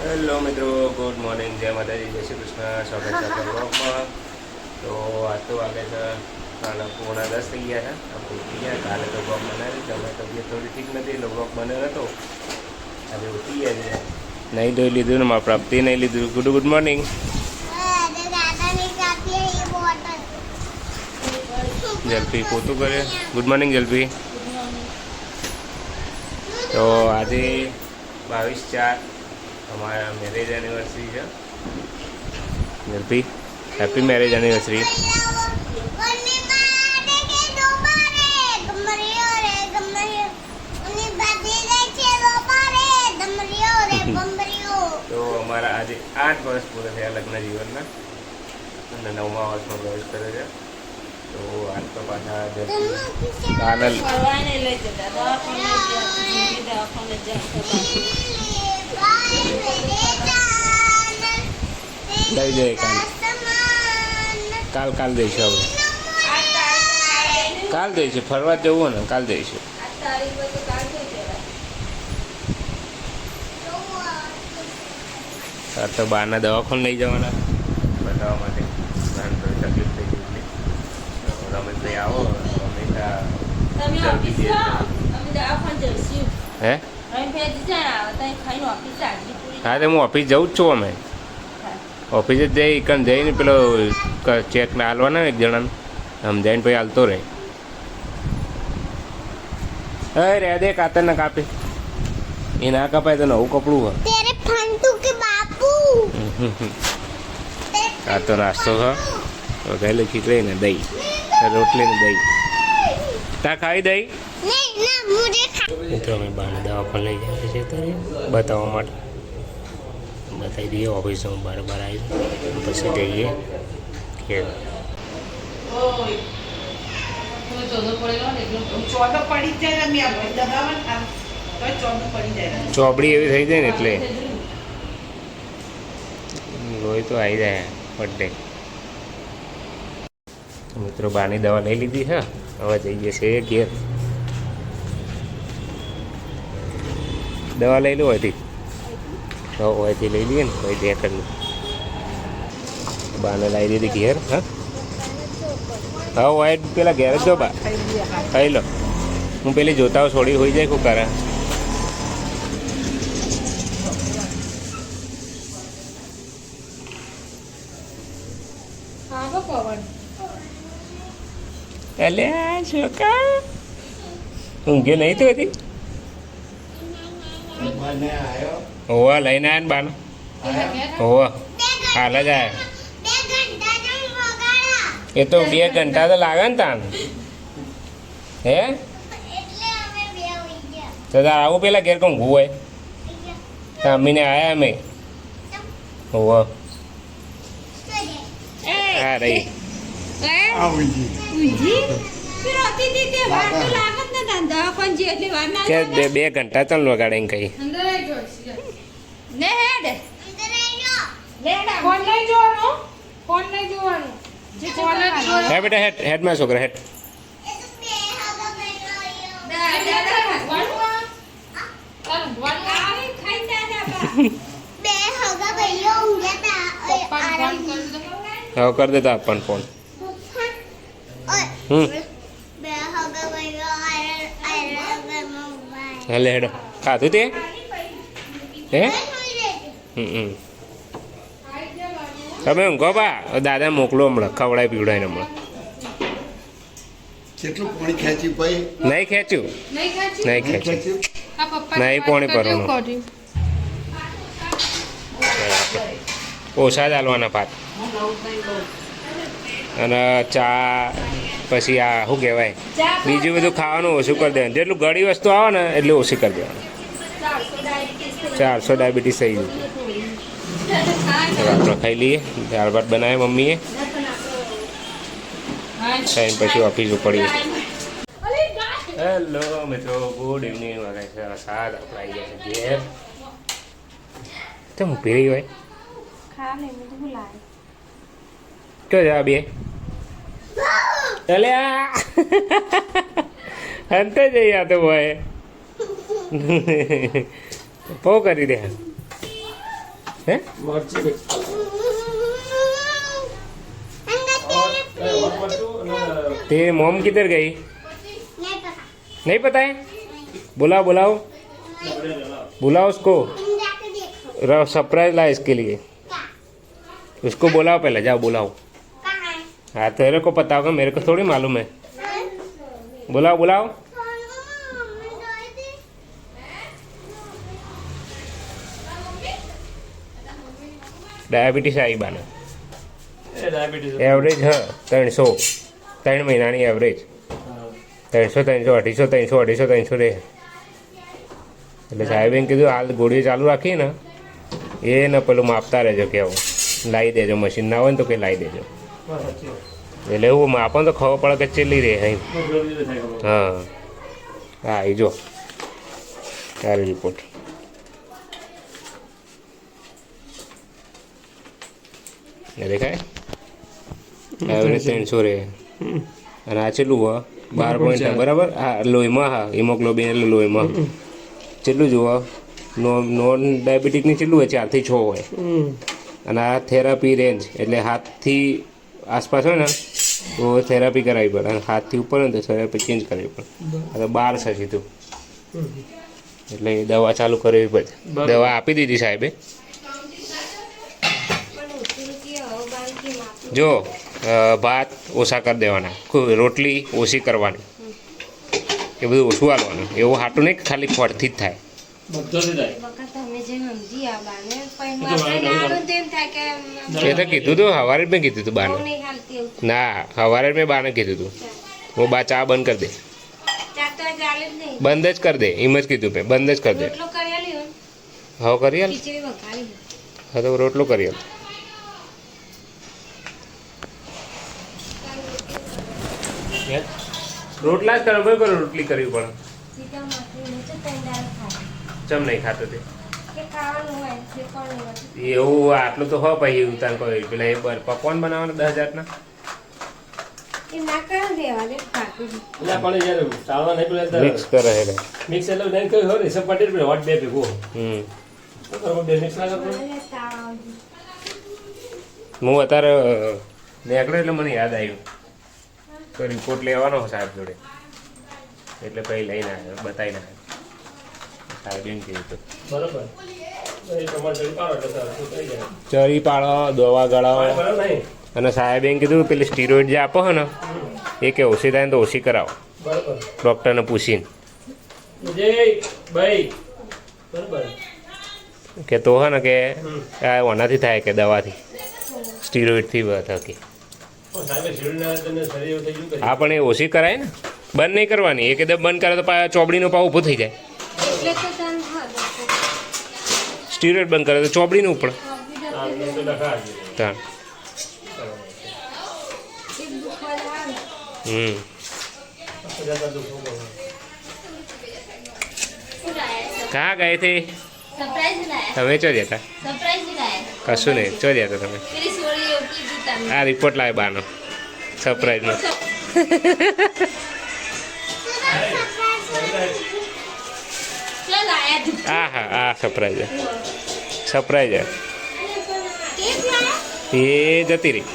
Hello મિત્રો, good morning, જય માતાજી, જય શ્રી કૃષ્ણ. સ્વાગત છે આપણા બ્લોગમાં. તો આજ તો વાગે છે 9:45 થઈ ગયા છે. આપણે ઉઠી ગયા. કાલે તો બ્લોગ બનાવી દીધો. અમે તબિયત થોડી ઠીક નથી એટલે બ્લોગ બન્યો નહોતો. આજે ઉઠી ગયા છે. નહીં ધોઈ લીધું ને મારા પ્રાપ્તિ નહીં લીધું. Good morning. જલ્પી પોતું કરે. Good morning Jalpi. તો આજે 22/4 हमारा मैरिज एनिवर्सरी है. जल्दी हैप्पी मैरिज एनिवर्सरी. तो हमारा आज 8 वर्ष पूरे थे लग्न जीवन में અને 9મા વર્ષમાં પ્રવેશ કર્યો છે. તો આજ તો પાછા કાનલ લઈ જાય કાલ જઈશું. હવે કાલ જઈશું ફરવા જવું ને, કાલ જઈશું. તો બહારના દવાખાને લઈ જવાના બતાવવા માટે. તકલીફ થઈ ગઈ એટલે રમેશભાઈ આવો. હે હા, તો હું ઓફિસ જવું જ છું. અમે ઓફિસે જ જઈને પેલો ચેક ના હાલવાના એક જણાને સમજાઈને પછી હાલતો રહે. અરે રે દે કાતર ના કાપે એ ના કપાય તો નવું કપડું હોય. આ તો નાસ્તો છે વઘારેલી ખીચડી ને દહીં, રોટલી ને દહીં. તા ખાઈ દહીં. મિત્રો અમે બહાર દવાખાને લઈ જઈએ છીએ ત્યારે બતાવવા માટે. બતાવી દઈએ ઓફિસમાં બરાબર આવી પછી જઈએ કે ચોપડી એવી થઈ જાય ને એટલે લોહી તો આવી જાય બર્થડે. મિત્રો બાની દવા લઈ લીધી છે. હવે જઈએ છીએ ઘેર. દવા લઈ લો હોયથી હોયથી લઈ લઈએ ને કોઈ દે કરી બાને લાવી દીધી ઘેર. હા હા હોય પેલા ઘેર જ જો બા ખાઈ લો. હું પેલી જોતા હોઉં છોડી હોઈ જાય કોઈ કરા. એટલે છોકરા ઊંઘે નહીં તો હતી. હોવા લઈને આવ્યા ને બાનો. હોવા હાલ જ આવ્યા. એ તો 2 ઘંટા તો લાગે ને તાન. હે તો તાર આવું પેલા ઘેર કોણ હોય અમીને આવ્યા અમે. હોવા હા રહી કે 2 ઘંટા ચાલ વગાડે એમ કઈ. હે બેટા હેડ માં છોકરા હેડ. હવે કરી દેતા આપણને ફોન. હલે હેડો ખાધું તે હે તમે ઊંઘો બા. દાદા મોકલો હમણાં ખવડાય પીવડાય હમણાં. કેટલું પાણી ખેંચ્યું ભાઈ? નહીં ખેંચ્યું નહીં પાણી ભરવાનું. ઓછા જ હાલવાના ભાત અને ચા પછી આ શું કહેવાય બીજું બધું ખાવાનું ઓછું કરી દેવાનું. જેટલું ગળી વસ્તુ આવે ને એટલું ઓછું કરી દેવાનું. 400 ડાયાબિટીસ થઈ ગયું. આપણે ખાઈ લઈએ. દાળ ભાત બનાવે મમ્મીએ. ખાઈને પછી ઓફિસ ઉપડીએ. હેલો મિત્રો, ગુડ ઇવનિંગ. વાગે છે 7. આપણે આવી ગયા છે ઘેર. તો હું પીરી હોય તો જા બે અલે અંતે જઈ આ તો ભાઈ પો કરી દે. હે મરચી તે मोम किधर गई नहीं पता है बुलाओ बुलाओ बुलाओ उसको सरप्राइज ला इसके लिए उसको बुलाओ पहले जाओ बुलाओ हाँ तेरे को पता होगा मेरे को थोड़ी मालूम है बुलाओ बुलाओ डायबिटीज आई बाने एवरेज हाँ 300 મહિનાની એવરેજ 300 250 રહે એટલે સાહેબે કીધું હાલ ગોળીઓ ચાલુ રાખીએ ને એ ને પેલું માપતા રહેજો કેવું લાવી દેજો મશીન ના હોય ને તો કંઈ લાવી દેજો એટલે એવું માપો તો ખબર પડે કે ચેલી રહે અહીં હા હા એ જો આ રિપોર્ટ દેખાય એવરેજ 300 રહે અને આ કેટલું હોય 12 બરાબર હા લોહીમાં હા હિમોગ્લોબિન એટલે લોહીમાં કેટલું જુઓ નોન ડાયાબિટીકની કેટલું હોય 4 થી 6 હોય અને આ થેરાપી રેન્જ એટલે હાથથી આસપાસ હોય ને તો થેરાપી કરાવવી પડે અને હાથથી ઉપર હોય ને તો થેરાપી ચેન્જ કરવી પડે હવે 12 છે સીધું એટલે દવા ચાલુ કરવી પડે દવા આપી દીધી સાહેબે જો ભાત ઓછા કરી દેવાના રોટલી ઓછી કરવાની એ બધું ઓછું હાલવાનું એવું હાટું નહીં ખાલી ખોટથી જ થાય એ તો કીધું તું સવારે જ મેં કીધું તું બાને ના સવારે મેં બાને કીધું તું હું બા ચા બંધ કરી દે બંધ જ કરી દે એમ જ કીધું મેં બંધ જ કરી દે હવે કરી હાલ હા તો રોટલો કરી હાલ રોટલા જ કરો કોઈ રોટલી કરવી પડે ચમ નહીં ખાતો તે એવું આટલું તો હો પછી ઉતાર કોઈ પેલા એ પકવાન બનાવવાના 10,000 મિક્સ કરે એટલે મિક્સ એટલે નહીં કહ્યું હોય ને પટેલ હોટ બે ભેગો હું અત્યારે નીકળ્યો એટલે મને યાદ આવ્યું તો રિપોર્ટ લેવાનો સાહેબ જોડે એટલે પછી લઈને આવ્યો બતાવીને આવ્યો સાહેબ એમ કીધું હતું બરોબર ચરી પાડો દવા ગળાવો અને સાહેબ એમ કીધું પેલી સ્ટીરોઇડ જે આપો હો ને એ કે ઓછી થાય ને તો ઓછી કરાવો ડૉક્ટરને પૂછીને કે તો હે ને કે આ ઓનાથી થાય કે દવાથી સ્ટીરોઇડથી થકી હા પણ એ ઓછી કરાય ને બંધ નહીં કરવાની એકદમ બંધ કરે તો ચોબડીનો પાવ ઊભો થઈ જાય સ્ટીરોઇડ બંધ કરે તો ચોબડીનું ઉપર कहाँ गए थे તમે ચો જતા કશું નહીં ચો જતા તમે આ રિપોર્ટ લાવે બાનો સરપ્રાઈઝનો હા હા આ સરપ્રાઈઝ સરપ્રાઈઝ એ જતી રહી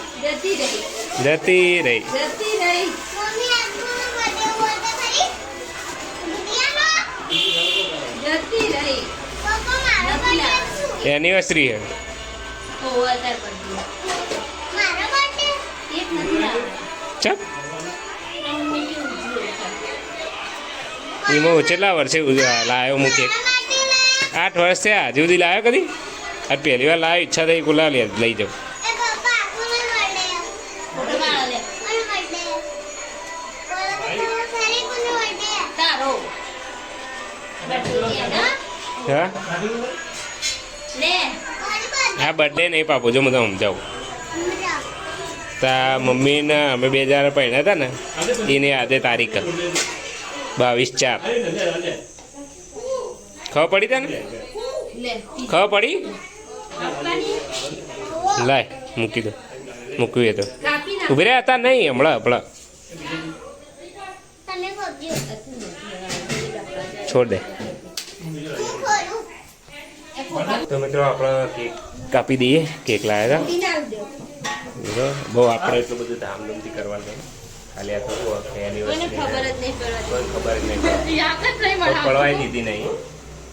एनिवर्सरी है चल એમાં કેટલા વર્ષે લાવ્યો હું કેક 8 વર્ષ થયા હજુ સુધી લાવ્યો કદી આ પહેલી વાર લાવ્યો ઈચ્છા થઈ કોલા લઈ જાઉં હા હા બર્થડે નહીં પાપો જો હું સમજાવું તા મમ્મીને અમે 2000 પહેણ્યા હતા ને એની આજે તારીખ 22/4 ખબર પડી તા ને ખબર પડી લાય મૂકી દો મૂકવી તો ઉભી રહ્યા હતા નહીં હમણાં છોડ દે તો મિત્રો આપણે કેક કાપી દઈએ. કેક લાવ્યા હતા. બહુ આપણે એટલું બધું ધામધૂમથી કરવાનું નહીં. ખાલી આ થોડું એનિવર્સરી કોઈ ખબર જ નહીં પડવાય દીધી નહીં,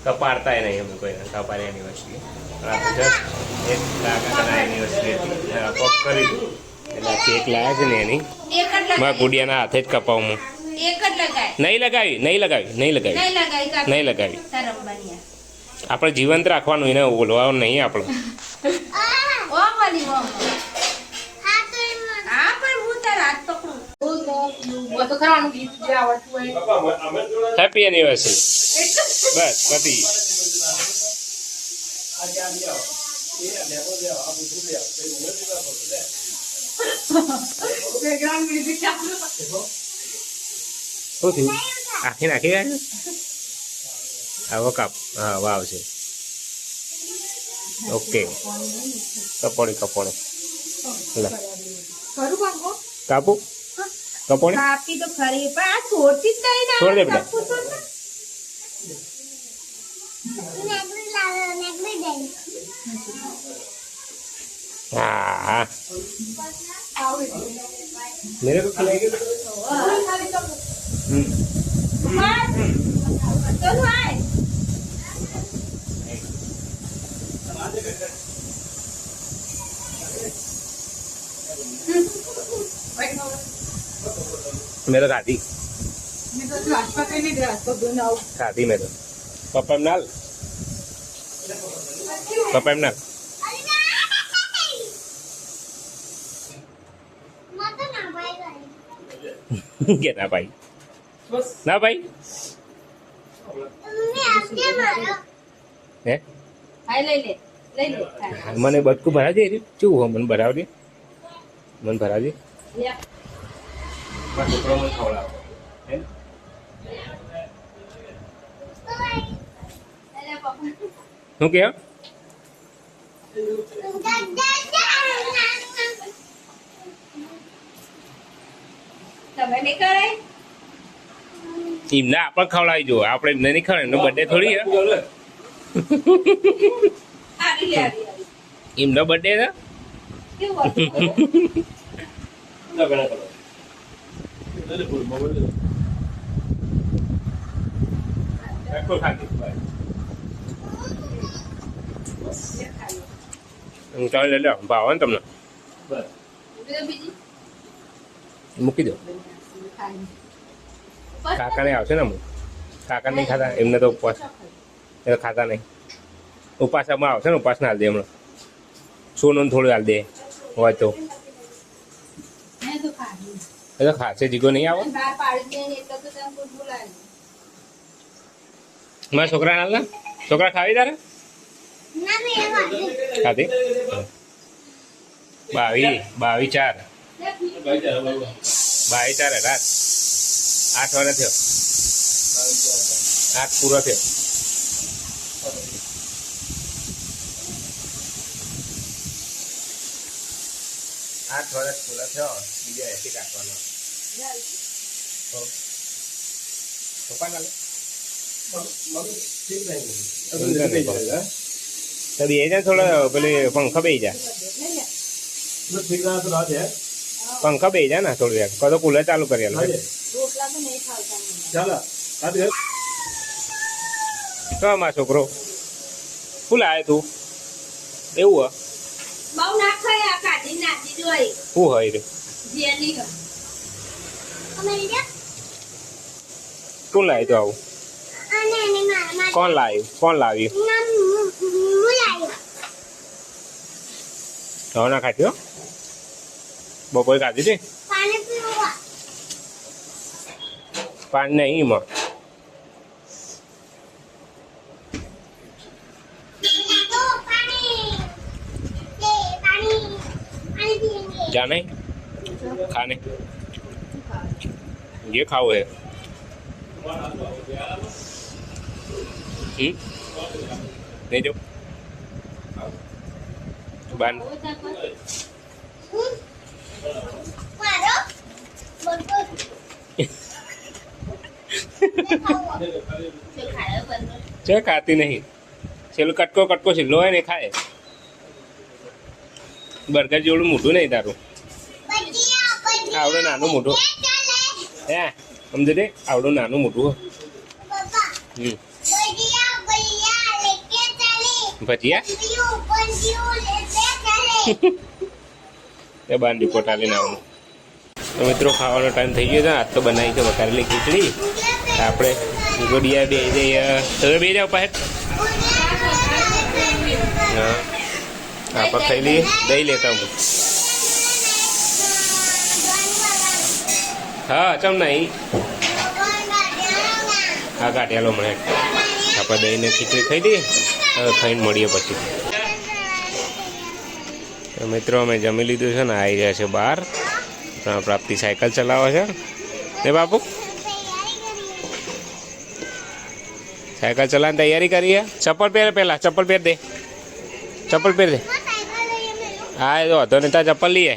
કપાડતાય નહીં અમે કોઈ કપાડી એનિવર્સરી. જસ્ટ એક કાકાના એનિવર્સરી હતી કોક કરી દીધું એટલે કેક લાવ્યા છે ને એની મારા ગુડિયાના હાથે જ કપાવું હું. નહીં લગાવી આપણે જીવંત રાખવાનું, એને ઓલવાનું નહીં આપણે. Happy anniversary. બસ પતી. શું થયું? આખી નાખી ગયા? આવો કાપ. હા વાવ છે. ઓકે કપોડી કાપું કપોડી કાપી તો ખરી પણ આ છોડતી જ નહીં ને. છોડ દે બેટા. हाँ मेरे को खिलाएगी. मैं तो खाती मैं तो पापा नाल क्या ना भाई હે મને બટકું ભરાવજે. શું હો મને ભરાવજે, મને ભરાવજે. છોકરો મને ખવડાવો. શું કે એમને આપણે ખવડાવી જો, આપણે એમને નહીં ખવડાવે. એમનો બર્થડે થોડી એમનો બર્થડે છે. ચાલે લઈ લો, ભાવે ને તમને મૂકી દો. કાકાને આવશે ને અમુક. કાકા નહીં ખાતા, એમને તો ઉપવાસ એ ખાતા નહીં. ઉપાસમાં આવશે ને, ઉપાસના હાલ દે હમણાં. સોનું થોડું હાલ દે હોય તો એ તો ખાશે. જીગો નહીં આવો મારા છોકરા હાલ ને. છોકરા ખાવી તારે ખાધી 22/4 રાત 8 વાગે થયો. 8 પૂરો થયો. પૂરો થયો. બીજા 80 કાઢવાનો. પપ્પા ના બે જા થોડા પેલી પંખા બે જા. પંખા બે જા ને થોડું યાર. કદો કુલર ચાલુ કરી તો મારો છોકરો ફૂલ આવે તું એવું શું હોય રે કોણ લાવ્યું તો આવું? કોણ લાવ્યું? હવે ના ખાતી હો. બપોરે ખાધી હતી. પાણી નહીં એમાં. જા નહીં खा नहीं ये खाओ है नहीं जो बान चे खाती नहीं છેલ્લું કટકો કટકો છેલ્લો હોય ને એ ખાય. બર્ગર જેવડું મોટું નહીં તારું. આવડું નાનું મોટું હે સમજે દે આવડું નાનું મોટું હો. ભજીયા એ બાર રિપોર્ટ આવીને આવવાનું. તો મિત્રો ખાવાનો ટાઈમ થઈ ગયો છે. આજ તો બનાવી છે વઘારેલી ખીચડી. આપણે ગોડિયા બે જઈએ તમે બે જાઓ પાસે. હા આપણે ખાઈ લઈએ દહીં લેતા હું. હા ચમ નહીં હા કાઢ્યાલો મળે. આપણે દહીંને ખીચડી ખાઈ દઈએ. હવે ખાઈને મળીએ પછી. તો મિત્રો અમે જમી લીધું છે ને આવી રહ્યા છે બહાર. પ્રાપ્તિ સાયકલ ચલાવે છે ને બાપુ. સાયકલ ચલાવવાની તૈયારી કરીએ. ચપ્પલ પહેર પહેલાં ચપ્પલ પહેર દે. ચપ્પલ પહેર દે. હા એ તો વાંધો નહીં તાર ચપ્પલ લઈએ.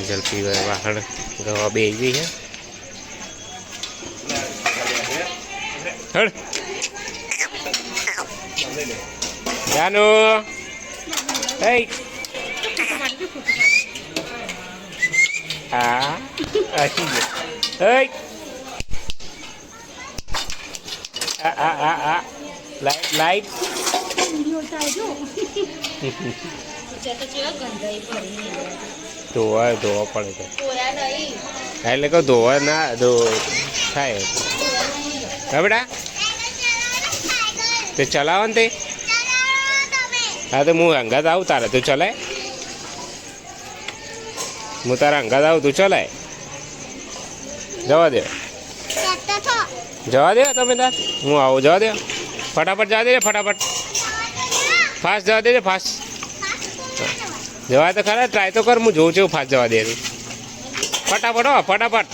જલ્પી વાહણ ગવા બે ગઈ છે. હળ જાનુ હે હા આછી હે આ લાઈટ લાઈટ ધોવા પડે છે એટલે કહું ધોવા ના થાય હા બેટા. તે ચલાવો ને તે. હા તો હું હંગાત આવું તારે તું ચલાય. હું તારા હંગાત આવું તું ચલાય. જવા દે જવા દે તમે તાર હું આવું જવા દે. ફટાફટ જવા દે ફટાફટ. ફાસ્ટ જવા દે ફાસ્ટ. જવા તો ખરા ટ્રાય તો કર. હું જોઉં છું ફાસ્ટ જવા દે. ફટાફટ હો ફટાફટ.